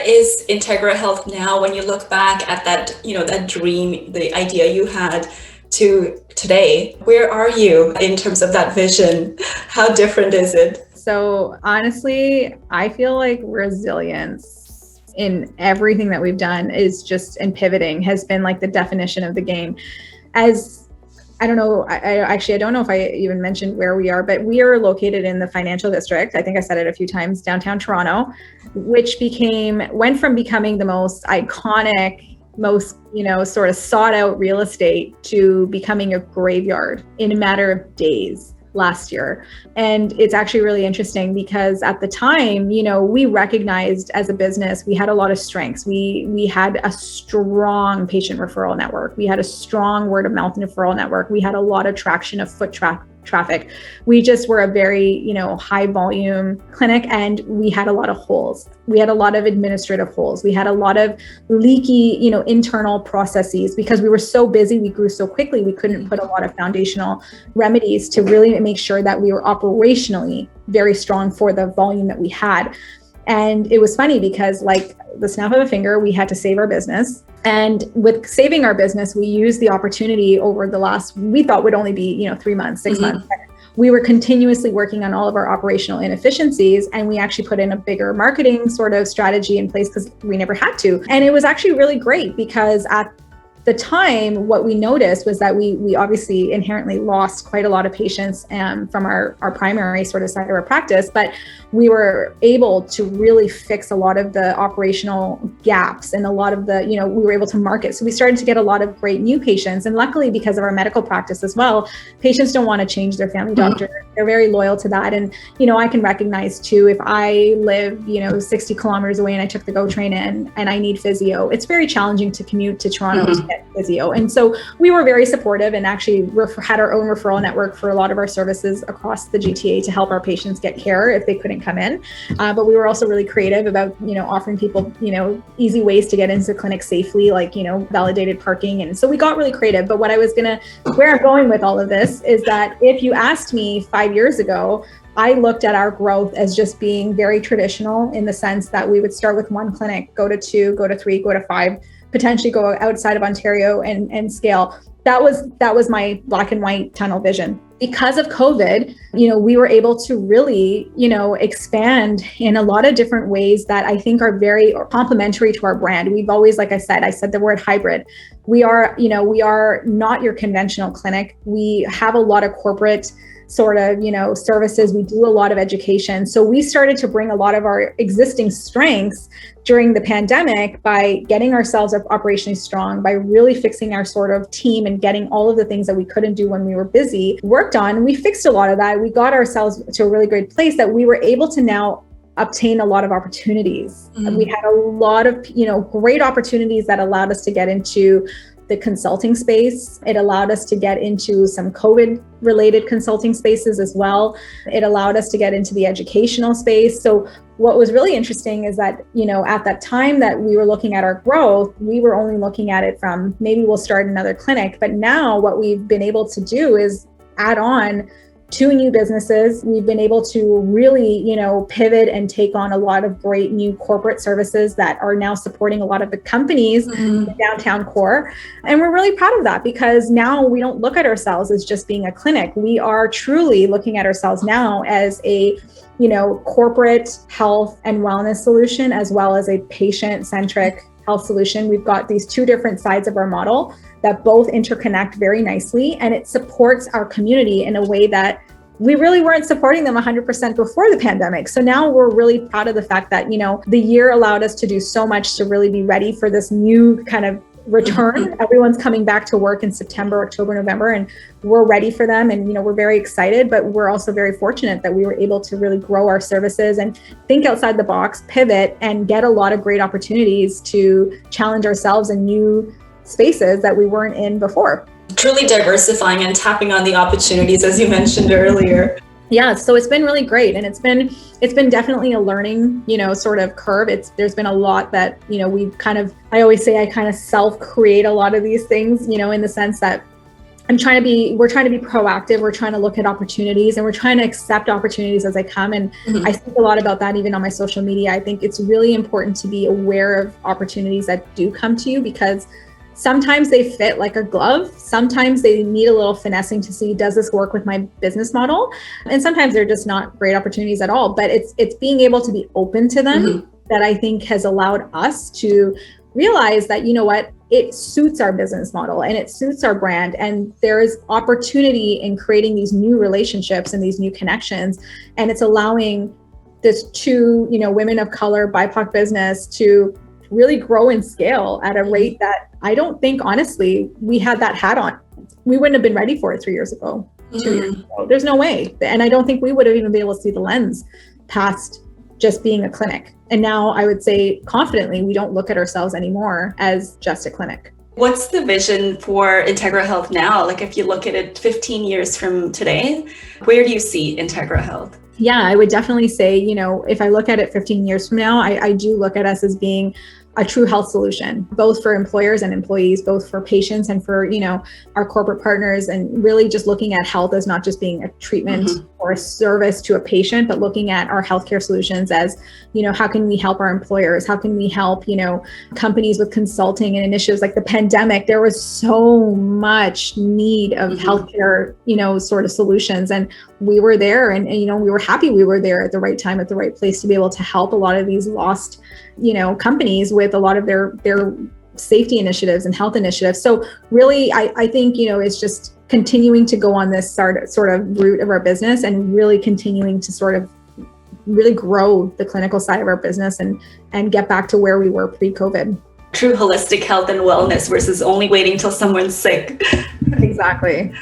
is Integra Health now when you look back at that, that dream, the idea you had to today? Where are you in terms of that vision? How different is it? So honestly, I feel like resilience in everything that we've done is just, and pivoting has been like the definition of the game. I don't know, I don't know if I even mentioned where we are, but we are located in the financial district. I think I said it a few times, downtown Toronto, which went from becoming the most iconic, most, sort of sought out real estate to becoming a graveyard in a matter of days last year. And it's actually really interesting because at the time, we recognized as a business, we had a lot of strengths. We had a strong patient referral network. We had a strong word of mouth referral network. We had a lot of traction of foot traffic. We just were a very, high volume clinic, and we had a lot of holes. We had a lot of administrative holes. We had a lot of leaky, internal processes because we were so busy. We grew so quickly. We couldn't put a lot of foundational remedies to really make sure that we were operationally very strong for the volume that we had. And it was funny because like the snap of a finger, we had to save our business. And with saving our business, we used the opportunity over the last, we thought would only be, 3 months, 6 months. We were continuously working on all of our operational inefficiencies, and we actually put in a bigger marketing sort of strategy in place because we never had to. And it was actually really great because at the time, what we noticed was that we obviously inherently lost quite a lot of patients from our primary sort of side of our practice, but we were able to really fix a lot of the operational gaps and a lot of the, we were able to market. So we started to get a lot of great new patients. And luckily, because of our medical practice as well, patients don't want to change their family doctor. They're very loyal to that. And, I can recognize too, if I live, 60 kilometers away and I took the GO train in and I need physio, it's very challenging to commute to Toronto to get physio. And so we were very supportive and actually had our own referral network for a lot of our services across the GTA to help our patients get care if they couldn't come in. But we were also really creative about, offering people, easy ways to get into the clinic safely, like, validated parking. And so we got really creative. But where I'm going with all of this is that if you asked me 5 years ago, I looked at our growth as just being very traditional in the sense that we would start with one clinic, go to 2, go to 3, go to 5, potentially go outside of Ontario and scale. That was my black and white tunnel vision. Because of COVID, we were able to really, expand in a lot of different ways that I think are very complementary to our brand. We've always, like I said the word hybrid. We are not your conventional clinic. We have a lot of corporate sort of, services. We do a lot of education. So we started to bring a lot of our existing strengths during the pandemic by getting ourselves operationally strong, by really fixing our sort of team and getting all of the things that we couldn't do when we were busy worked on. We fixed a lot of that. We got ourselves to a really great place that we were able to now obtain a lot of opportunities. We had a lot of, great opportunities that allowed us to get into the consulting space. It allowed us to get into some COVID related consulting spaces as well. It allowed us to get into the educational space. So what was really interesting is that, at that time that we were looking at our growth, we were only looking at it from maybe we'll start another clinic. But now what we've been able to do is add on 2 new businesses. We've been able to really, pivot and take on a lot of great new corporate services that are now supporting a lot of the companies in the downtown core. And we're really proud of that because now we don't look at ourselves as just being a clinic. We are truly looking at ourselves now as a, corporate health and wellness solution, as well as a patient-centric health solution. We've got these 2 different sides of our model that both interconnect very nicely, and it supports our community in a way that we really weren't supporting them 100% before the pandemic. So now we're really proud of the fact that, the year allowed us to do so much to really be ready for this new kind of return. Everyone's coming back to work in September, October, November, and we're ready for them. And, we're very excited, but we're also very fortunate that we were able to really grow our services and think outside the box, pivot, and get a lot of great opportunities to challenge ourselves in new spaces that we weren't in before. Truly diversifying and tapping on the opportunities, as you mentioned earlier. Yeah, so it's been really great, and it's been definitely a learning, sort of curve. There's been a lot that, I always say I kind of self-create a lot of these things, in the sense that we're trying to be proactive. We're trying to look at opportunities, and we're trying to accept opportunities as they come. And I think a lot about that even on my social media. I think it's really important to be aware of opportunities that do come to you, because sometimes they fit like a glove. Sometimes they need a little finessing to see, does this work with my business model? And sometimes they're just not great opportunities at all. But it's being able to be open to them that I think has allowed us to realize that, you know what, it suits our business model and it suits our brand. And there is opportunity in creating these new relationships and these new connections. And it's allowing this two, women of color, BIPOC business to really grow and scale at a rate that I don't think, honestly, we had that hat on. We wouldn't have been ready for it 3 years ago, 2 years ago. There's no way. And I don't think we would have even been able to see the lens past just being a clinic. And now I would say confidently, we don't look at ourselves anymore as just a clinic. What's the vision for Integra Health now? Like if you look at it 15 years from today, where do you see Integra Health? Yeah, I would definitely say, if I look at it 15 years from now, I do look at us as being a true health solution, both for employers and employees, both for patients and for, our corporate partners, and really just looking at health as not just being a treatment or a service to a patient, but looking at our healthcare solutions as, how can we help our employers? How can we help, companies with consulting and initiatives like the pandemic? There was so much need of healthcare, sort of solutions. And we were there and, we were happy we were there at the right time, at the right place to be able to help a lot of these lost, companies with a lot of their safety initiatives and health initiatives. So really, I think, it's just continuing to go on this sort of route of our business and really continuing to sort of really grow the clinical side of our business and get back to where we were pre-COVID. True holistic health and wellness versus only waiting till someone's sick. Exactly.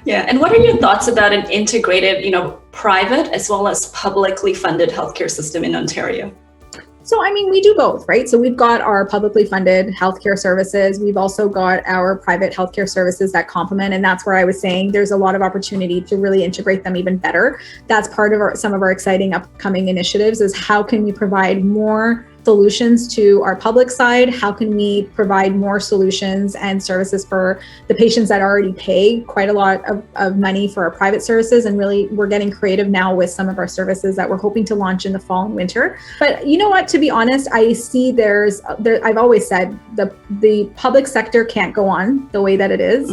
Yeah. And what are your thoughts about an integrated, private as well as publicly funded healthcare system in Ontario? So, we do both, right? So we've got our publicly funded healthcare services. We've also got our private healthcare services that complement. And that's where I was saying there's a lot of opportunity to really integrate them even better. That's part of some of our exciting upcoming initiatives is how can we provide more solutions to our public side? How can we provide more solutions and services for the patients that already pay quite a lot of money for our private services? And really, we're getting creative now with some of our services that we're hoping to launch in the fall and winter. But you know what, to be honest, I see I've always said the public sector can't go on the way that it is.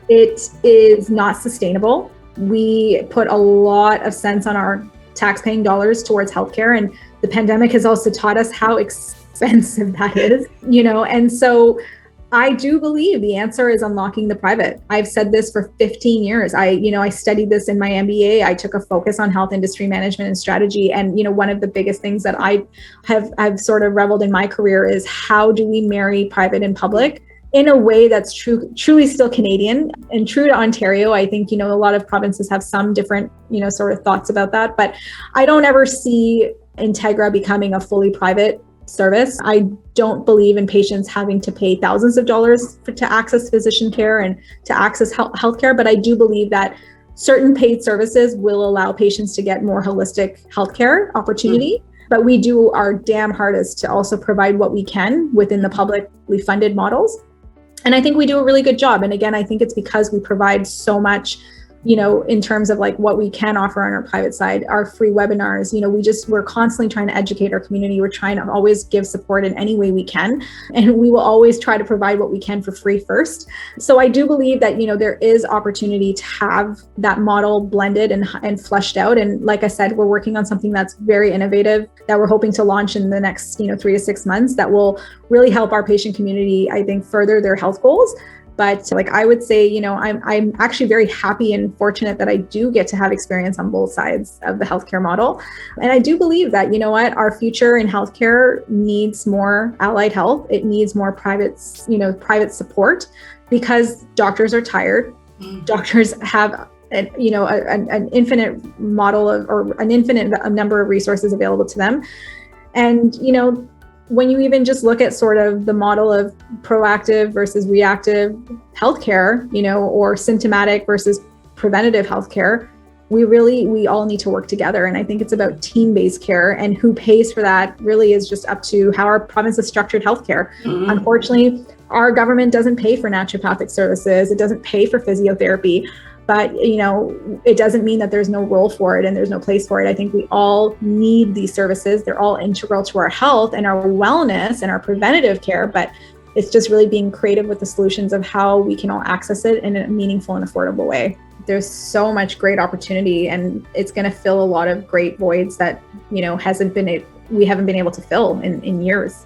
It is not sustainable. We put a lot of cents on our tax-paying dollars towards healthcare, and the pandemic has also taught us how expensive that is, and so I do believe the answer is unlocking the private. I've said this for 15 years. I studied this in my MBA. I took a focus on health industry management and strategy. And, one of the biggest things that I've sort of reveled in my career is how do we marry private and public in a way that's truly still Canadian and true to Ontario. I think, a lot of provinces have some different, sort of thoughts about that, but I don't ever see Integra becoming a fully private service. I don't believe in patients having to pay thousands of dollars to access physician care and to access healthcare, but I do believe that certain paid services will allow patients to get more holistic healthcare opportunity. But we do our damn hardest to also provide what we can within the publicly funded models. And I think we do a really good job. And again, I think it's because we provide so much, in terms of like what we can offer on our private side, our free webinars, we're constantly trying to educate our community. We're trying to always give support in any way we can. And we will always try to provide what we can for free first. So I do believe that, there is opportunity to have that model blended and fleshed out. And like I said, we're working on something that's very innovative that we're hoping to launch in the next, 3 to 6 months that will really help our patient community, I think, further their health goals. But I would say, I'm actually very happy and fortunate that I do get to have experience on both sides of the healthcare model. And I do believe that, our future in healthcare needs more allied health. It needs more private support because doctors are tired. Doctors have an infinite model or an infinite number of resources available to them. And, when you even just look at sort of the model of proactive versus reactive healthcare, or symptomatic versus preventative healthcare, we all need to work together. And I think it's about team-based care, and who pays for that really is just up to how our province has structured healthcare. Unfortunately, our government doesn't pay for naturopathic services. It doesn't pay for physiotherapy, but it doesn't mean that there's no role for it and there's no place for it. I think we all need these services. They're all integral to our health and our wellness and our preventative care, but it's just really being creative with the solutions of how we can all access it in a meaningful and affordable way. There's so much great opportunity, and it's going to fill a lot of great voids that we haven't been able to fill in years.